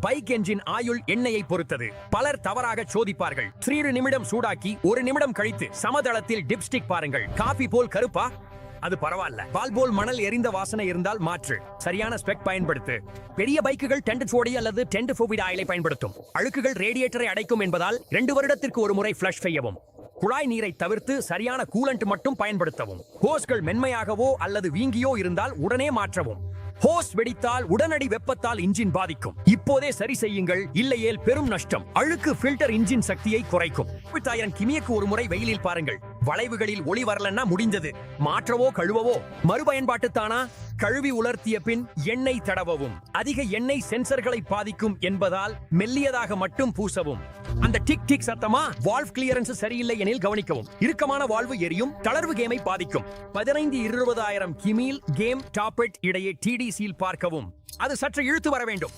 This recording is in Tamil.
பைக் என்ஜின் ஆயுள் எண்ணெயை பொறுத்தது. பலர் தவறாக சோதிப்பார்கள். 3 நிமிடம் சூடாக்கி 1 நிமிடம் கழித்து சமதளத்தில் டிப்ஸ்டிக் பாருங்கள். காபி போல் கருப்பா? அது பரவாயில்ல. பால் போல் மணல் எரிந்த வாசனை இருந்தால் மாற்று. சரியான ஸ்பெக் பயன்படுத்து. பெரிய பைக்குகள் டென்ட் சோடி அல்லது டென்ட் ஃபோபிட் ஆயிலை பயன்படுத்தும். அழுக்குகள் ரேடியேட்டரை அடைக்கும் என்பதால் 2 வருடத்திற்கு ஒரு முறை ஃப்ளஷ் செய்யவும். குழாய் நீரை தவிர்த்து சரியான கூலண்ட் மட்டும் பயன்படுத்தவும். ஹோஸ்கள் மென்மையாகவோ அல்லது வீங்கியோ இருந்தால் உடனே மாற்றவும். ஹோஸ் வெடித்தால் உடனடி வெப்பத்தால் இன்ஜின் பாதிக்கும். இப்போதே சரி செய்யுங்கள், இல்லையேல் பெரும் நஷ்டம். அழுக்கு ஃபில்டர் இன்ஜின் சக்தியை குறைக்கும். 1000 கிமிக்கு ஒரு முறை வெயிலில் பாருங்கள். வளைவுகளில் ஒளி வரலன்னா முடிந்தது. மாற்றவோ கழுவவோ. மறுபயன்பாட்டு தானா? கழுவி உலர்த்திய பின் எண்ணெய் தடவவும். அதிக எண்ணெய் சென்சர்களை பாதிக்கும் என்பதால் மெல்லியதாக மட்டும் பூசவும். அந்த டிக் டிக் சத்தமா? வால்வ் கிளியரன்ஸ் சரியில்லை எனில் கவனிக்கவும். இறுக்கமான வால்வு எரியும். தளர்வு கேமை பாதிக்கும். 15-20,000 கிமில் கேம் டாப்பெட் இடையே டிடிசியில் பார்க்கவும். அது சற்று இழுத்து வர வேண்டும்.